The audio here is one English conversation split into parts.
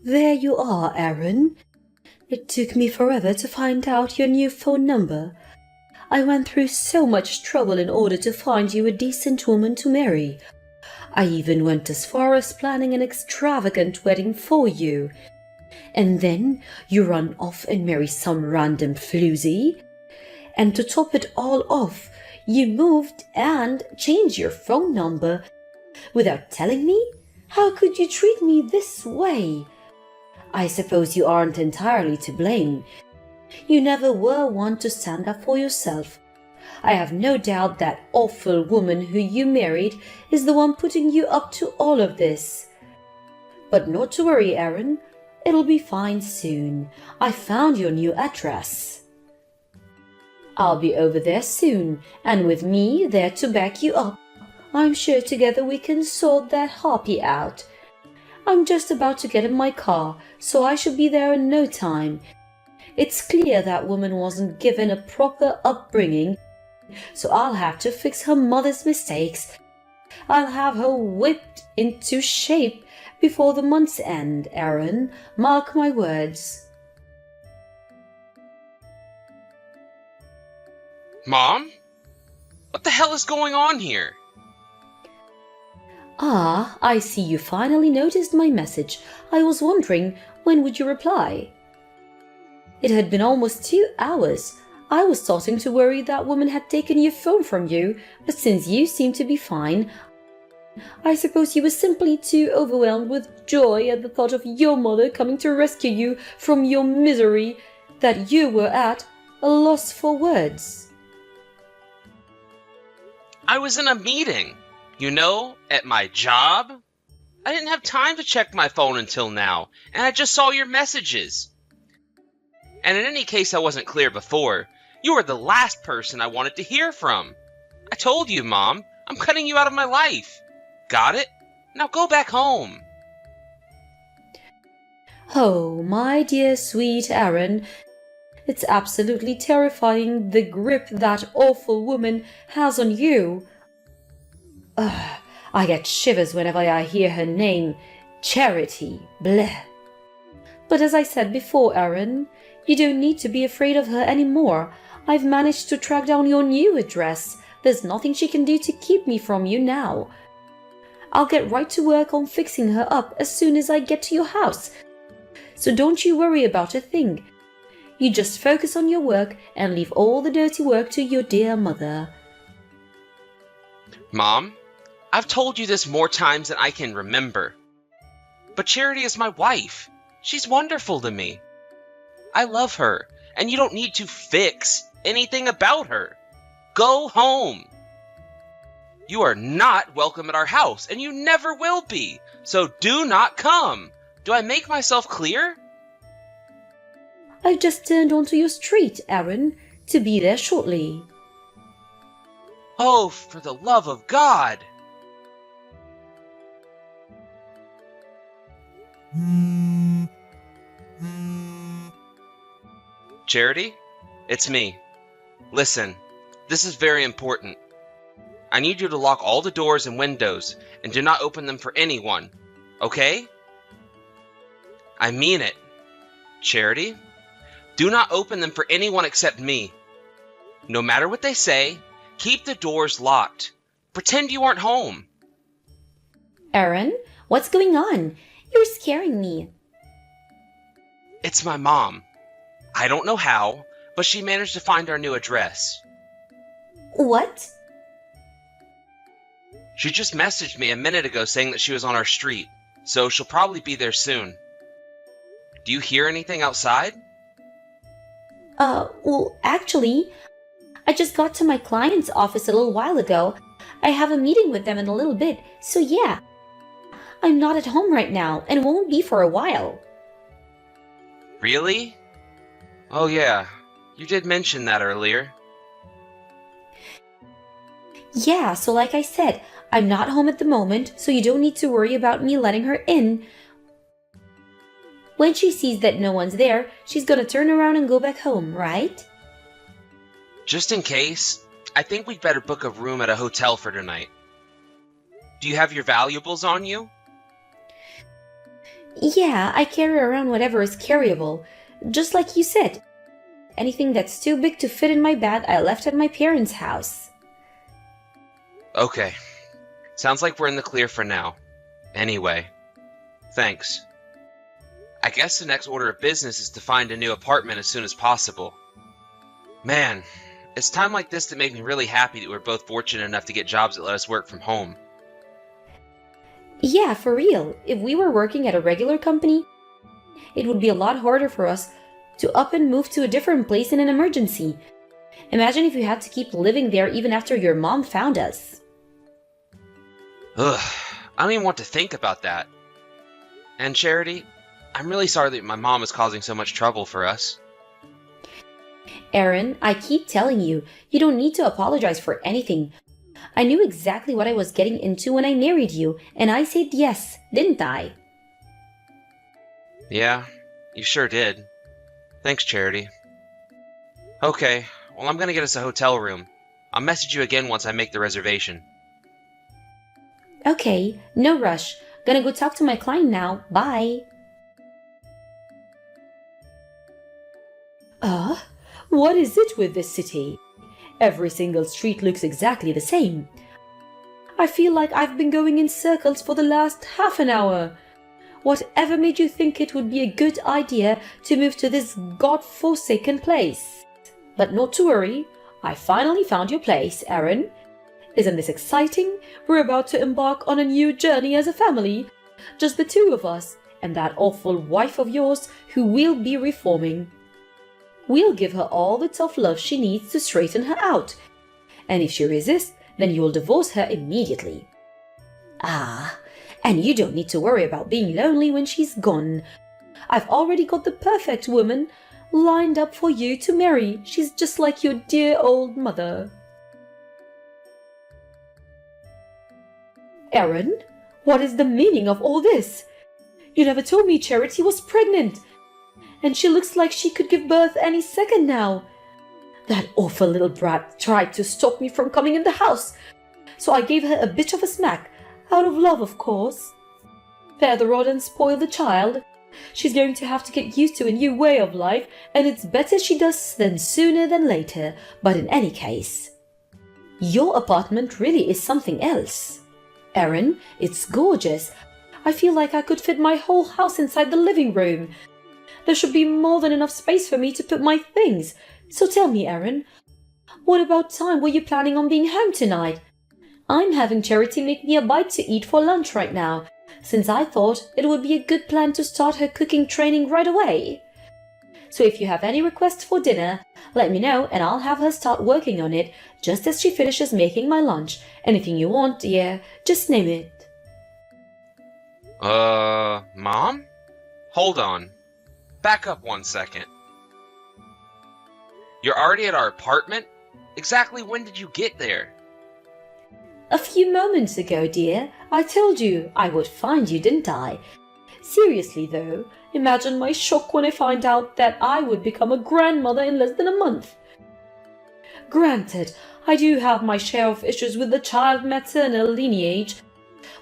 There you are, Aaron. It took me forever to find out your new phone number. I went through so much trouble in order to find you a decent woman to marry. I even went as far as planning an extravagant wedding for you. And then you run off and marry some random floozy. And to top it all off, you moved and changed your phone number without telling me? How could you treat me this way? I suppose you aren't entirely to blame. You never were one to stand up for yourself. I have no doubt that awful woman who you married is the one putting you up to all of this. But not to worry, Aaron. It'll be fine soon. I found your new address. I'll be over there soon, and with me there to back you up, I'm sure together we can sort that harpy out. I'm just about to get in my car, so I should be there in no time. It's clear that woman wasn't given a proper upbringing, so I'll have to fix her mother's mistakes. I'll have her whipped into shape before the month's end, Aaron. Mark my words. Mom? What the hell is going on here? Ah, I see you finally noticed my message. I was wondering, when would you reply? It had been almost 2 hours. I was starting to worry that woman had taken your phone from you, but since you seem to be fine, I suppose you were simply too overwhelmed with joy at the thought of your mother coming to rescue you from your misery that you were at a loss for words. I was in a meeting, at my job. I didn't have time to check my phone until now, and I just saw your messages. And in any case I wasn't clear before, you were the last person I wanted to hear from. I told you, Mom, I'm cutting you out of my life. Got it? Now go back home. Oh, my dear sweet Aaron, it's absolutely terrifying the grip that awful woman has on you. I get shivers whenever I hear her name. Charity, bleh. But as I said before, Aaron, you don't need to be afraid of her anymore. I've managed to track down your new address. There's nothing she can do to keep me from you now. I'll get right to work on fixing her up as soon as I get to your house. So don't you worry about a thing. You just focus on your work and leave all the dirty work to your dear mother. Mom, I've told you this more times than I can remember. But Charity is my wife. She's wonderful to me. I love her, and you don't need to fix anything about her. Go home. You are not welcome at our house, and you never will be, so do not come. Do I make myself clear? I've just turned onto your street, Aaron, to be there shortly. Oh, for the love of God! Charity? It's me. Listen, this is very important. I need you to lock all the doors and windows and do not open them for anyone, okay? I mean it. Charity? Do not open them for anyone except me. No matter what they say, keep the doors locked. Pretend you aren't home. Aaron, what's going on? You're scaring me. It's my mom. I don't know how, but she managed to find our new address. What? She just messaged me a minute ago saying that she was on our street, so she'll probably be there soon. Do you hear anything outside? Well, actually, I just got to my client's office a little while ago. I have a meeting with them in a little bit, so yeah. I'm not at home right now and won't be for a while. Really? Oh yeah, you did mention that earlier. Yeah, so like I said, I'm not home at the moment, so you don't need to worry about me letting her in. When she sees that no one's there, she's gonna turn around and go back home, right? Just in case, I think we'd better book a room at a hotel for tonight. Do you have your valuables on you? Yeah, I carry around whatever is carryable. Just like you said. Anything that's too big to fit in my bag, I left at my parents' house. Okay. Sounds like we're in the clear for now. Anyway, thanks. I guess the next order of business is to find a new apartment as soon as possible. Man, it's time like this that make me really happy that we're both fortunate enough to get jobs that let us work from home. Yeah, for real. If we were working at a regular company, it would be a lot harder for us to up and move to a different place in an emergency. Imagine if you had to keep living there even after your mom found us. Ugh, I don't even want to think about that. And Charity, I'm really sorry that my mom is causing so much trouble for us. Aaron, I keep telling you, you don't need to apologize for anything. I knew exactly what I was getting into when I married you, and I said yes, didn't I? Yeah, you sure did. Thanks, Charity. Okay, well, I'm gonna get us a hotel room. I'll message you again once I make the reservation. Okay, no rush. Gonna go talk to my client now. Bye. What is it with this city? Every single street looks exactly the same. I feel like I've been going in circles for the last half an hour. Whatever made you think it would be a good idea to move to this god-forsaken place? But not to worry, I finally found your place, Aaron. Isn't this exciting? We're about to embark on a new journey as a family. Just the two of us, and that awful wife of yours who we'll be reforming. We'll give her all the tough love she needs to straighten her out. And if she resists, then you'll divorce her immediately. Ah, and you don't need to worry about being lonely when she's gone. I've already got the perfect woman lined up for you to marry. She's just like your dear old mother. Aaron, what is the meaning of all this? You never told me Charity was pregnant. And she looks like she could give birth any second now. That awful little brat tried to stop me from coming in the house, so I gave her a bit of a smack, out of love, of course. Spare the rod and spoil the child. She's going to have to get used to a new way of life, and it's better she does than sooner than later. But in any case, your apartment really is something else. Aaron, it's gorgeous. I feel like I could fit my whole house inside the living room. There should be more than enough space for me to put my things. So tell me, Aaron, what about time were you planning on being home tonight? I'm having Charity make me a bite to eat for lunch right now, since I thought it would be a good plan to start her cooking training right away. So if you have any requests for dinner, let me know and I'll have her start working on it just as she finishes making my lunch. Anything you want, dear, just name it. Mom? Hold on. Back up 1 second. You're already at our apartment? Exactly when did you get there? A few moments ago, dear. I told you I would find you, didn't I? Seriously though, imagine my shock when I find out that I would become a grandmother in less than a month. Granted, I do have my share of issues with the child maternal lineage,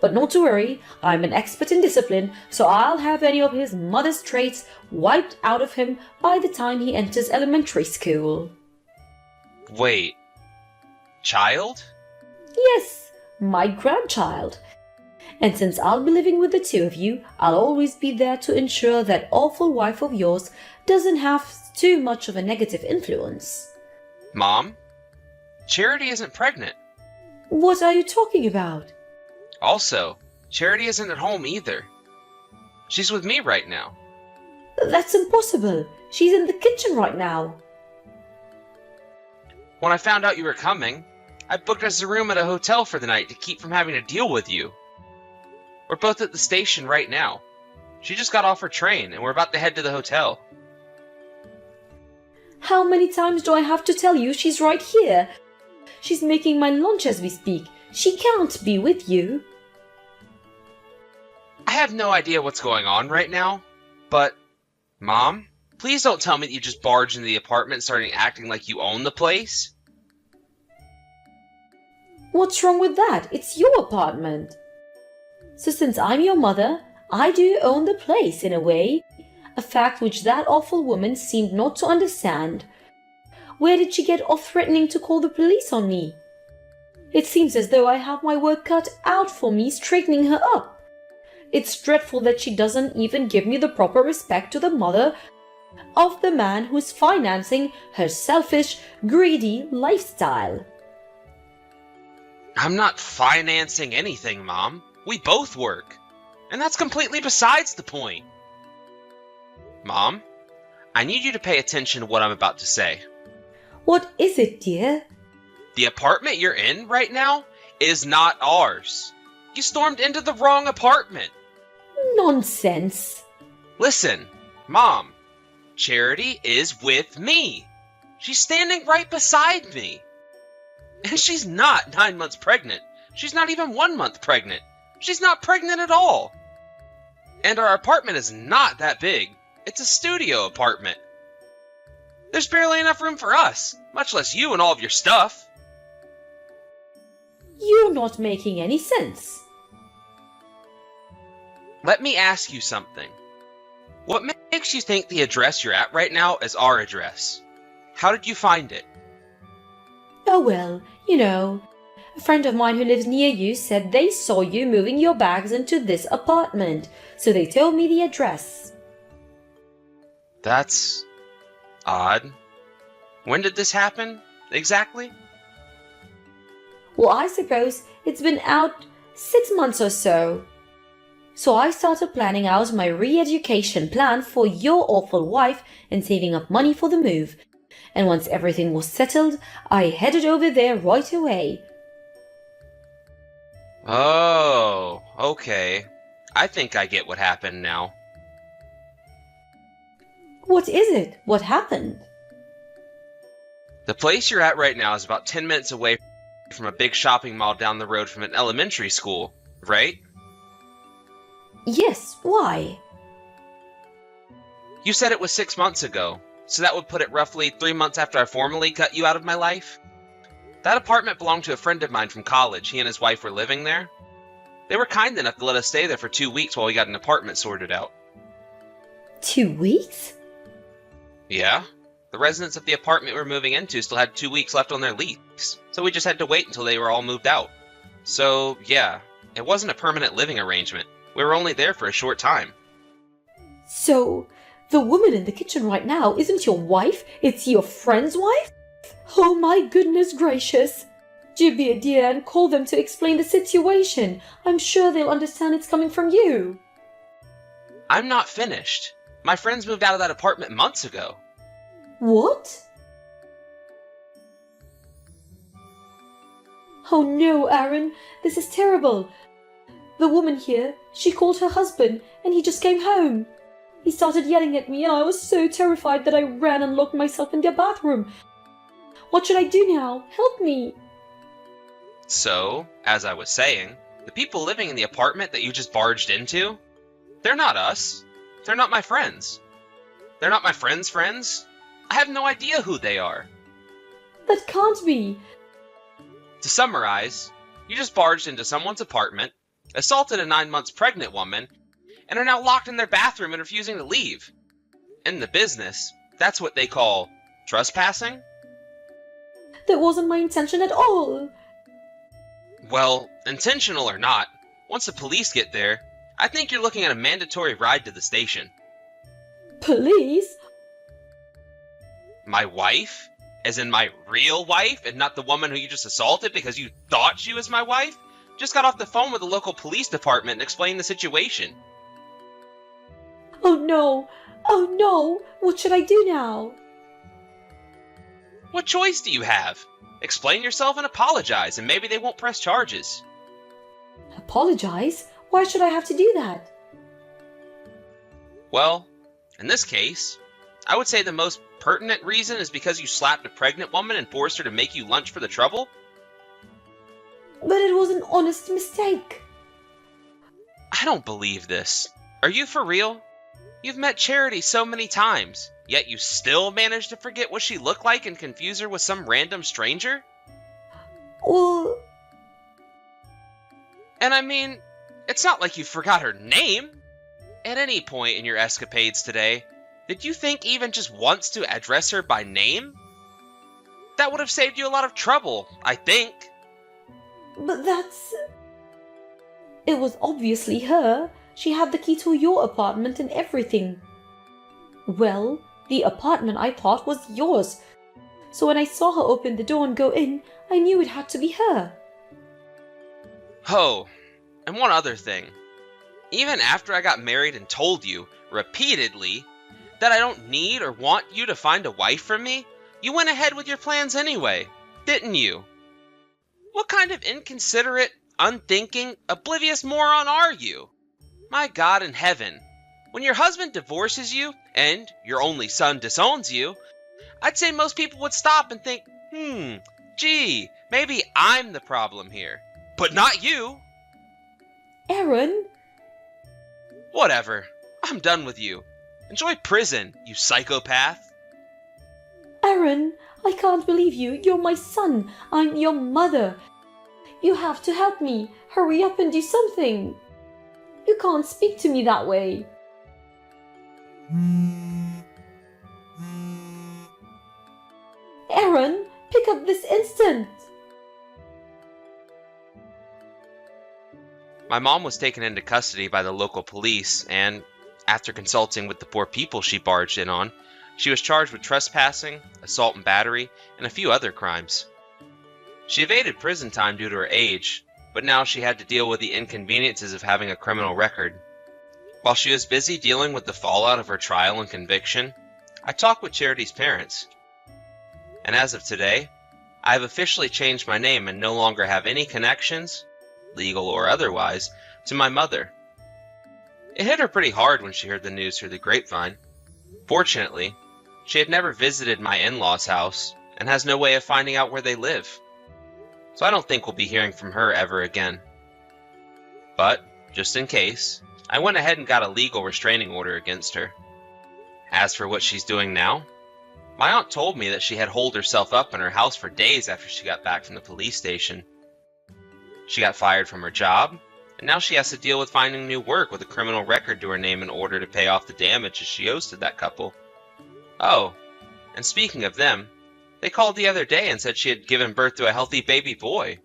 but not to worry, I'm an expert in discipline, so I'll have any of his mother's traits wiped out of him by the time he enters elementary school. Wait. Child? Yes, my grandchild. And since I'll be living with the two of you, I'll always be there to ensure that awful wife of yours doesn't have too much of a negative influence. Mom? Charity isn't pregnant. What are you talking about? Also, Charity isn't at home either. She's with me right now. That's impossible. She's in the kitchen right now. When I found out you were coming, I booked us a room at a hotel for the night to keep from having to deal with you. We're both at the station right now. She just got off her train, and we're about to head to the hotel. How many times do I have to tell you she's right here? She's making my lunch as we speak. She can't be with you. I have no idea what's going on right now, but... Mom, please don't tell me that you just barged into the apartment and started acting like you own the place. What's wrong with that? It's your apartment. So since I'm your mother, I do own the place in a way, a fact which that awful woman seemed not to understand. Where did she get off threatening to call the police on me? It seems as though I have my work cut out for me straightening her up. It's dreadful that she doesn't even give me the proper respect to the mother of the man who's financing her selfish, greedy lifestyle. I'm not financing anything, Mom. We both work. And that's completely besides the point. Mom, I need you to pay attention to what I'm about to say. What is it, dear? The apartment you're in right now is not ours. You stormed into the wrong apartment. Nonsense. Listen, Mom, Charity is with me. She's standing right beside me. And she's not 9 months pregnant. She's not even 1 month pregnant. She's not pregnant at all. And our apartment is not that big. It's a studio apartment. There's barely enough room for us, much less you and all of your stuff. You're not making any sense. Let me ask you something. What makes you think the address you're at right now is our address? How did you find it? Oh well, you know, a friend of mine who lives near you said they saw you moving your bags into this apartment, so they told me the address. That's odd. When did this happen, exactly? Well, I suppose it's been out 6 months or so. So I started planning out my re-education plan for your awful wife and saving up money for the move. And once everything was settled, I headed over there right away. Oh, okay. I think I get what happened now. What is it? What happened? The place you're at right now is about 10 minutes away from a big shopping mall down the road from an elementary school, right? Yes, why? You said it was 6 months ago, so that would put it roughly 3 months after I formally cut you out of my life. That apartment belonged to a friend of mine from college. He and his wife were living there. They were kind enough to let us stay there for 2 weeks while we got an apartment sorted out. 2 weeks? Yeah. The residents of the apartment we were moving into still had 2 weeks left on their lease, so we just had to wait until they were all moved out. So, yeah, it wasn't a permanent living arrangement. We were only there for a short time. So, the woman in the kitchen right now isn't your wife, it's your friend's wife? Oh my goodness gracious! Do be a dear and call them to explain the situation. I'm sure they'll understand it's coming from you. I'm not finished. My friends moved out of that apartment months ago. What? Oh no, Aaron, this is terrible. The woman here, she called her husband and he just came home. He started yelling at me and I was so terrified that I ran and locked myself in their bathroom. What should I do now? Help me. So, as I was saying, the people living in the apartment that you just barged into, they're not us. They're not my friends. They're not my friends' friends. I have no idea who they are. That can't be. To summarize, you just barged into someone's apartment, assaulted a 9 months pregnant woman, and are now locked in their bathroom and refusing to leave. In the business, that's what they call trespassing. That wasn't my intention at all. Well, intentional or not, once the police get there, I think you're looking at a mandatory ride to the station. Police? My wife? As in my real wife, and not the woman who you just assaulted because you thought she was my wife? Just got off the phone with the local police department and explained the situation. Oh no! Oh no! What should I do now? What choice do you have? Explain yourself and apologize, and maybe they won't press charges. Apologize? Why should I have to do that? Well, in this case, I would say the most pertinent reason is because you slapped a pregnant woman and forced her to make you lunch for the trouble? But it was an honest mistake. I don't believe this. Are you for real? You've met Charity so many times, yet you still managed to forget what she looked like and confuse her with some random stranger? Well... And I mean, it's not like you forgot her name. At any point in your escapades today, did you think even just once to address her by name? That would have saved you a lot of trouble, I think. But that's... It was obviously her. She had the key to your apartment and everything. Well, the apartment I thought was yours. So when I saw her open the door and go in, I knew it had to be her. Oh, and one other thing. Even after I got married and told you, repeatedly, that I don't need or want you to find a wife for me, you went ahead with your plans anyway, didn't you? What kind of inconsiderate, unthinking, oblivious moron are you? My God in heaven, when your husband divorces you and your only son disowns you, I'd say most people would stop and think, gee, maybe I'm the problem here, but not you. Aaron? Whatever, I'm done with you. Enjoy prison, you psychopath. Aaron, I can't believe you. You're my son. I'm your mother. You have to help me. Hurry up and do something. You can't speak to me that way. Aaron, pick up this instant. My mom was taken into custody by the local police, and after consulting with the poor people she barged in on, she was charged with trespassing, assault and battery, and a few other crimes. She evaded prison time due to her age, but now she had to deal with the inconveniences of having a criminal record. While she was busy dealing with the fallout of her trial and conviction, I talked with Charity's parents. And as of today, I have officially changed my name and no longer have any connections, legal or otherwise, to my mother. It hit her pretty hard when she heard the news through the grapevine. Fortunately, she had never visited my in-laws' house and has no way of finding out where they live. So I don't think we'll be hearing from her ever again. But, just in case, I went ahead and got a legal restraining order against her. As for what she's doing now, my aunt told me that she had holed herself up in her house for days after she got back from the police station. She got fired from her job, and now she has to deal with finding new work with a criminal record to her name in order to pay off the damages she owes to that couple. Oh, and speaking of them, they called the other day and said she had given birth to a healthy baby boy.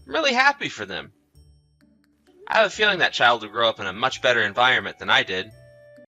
I'm really happy for them. I have a feeling that child will grow up in a much better environment than I did.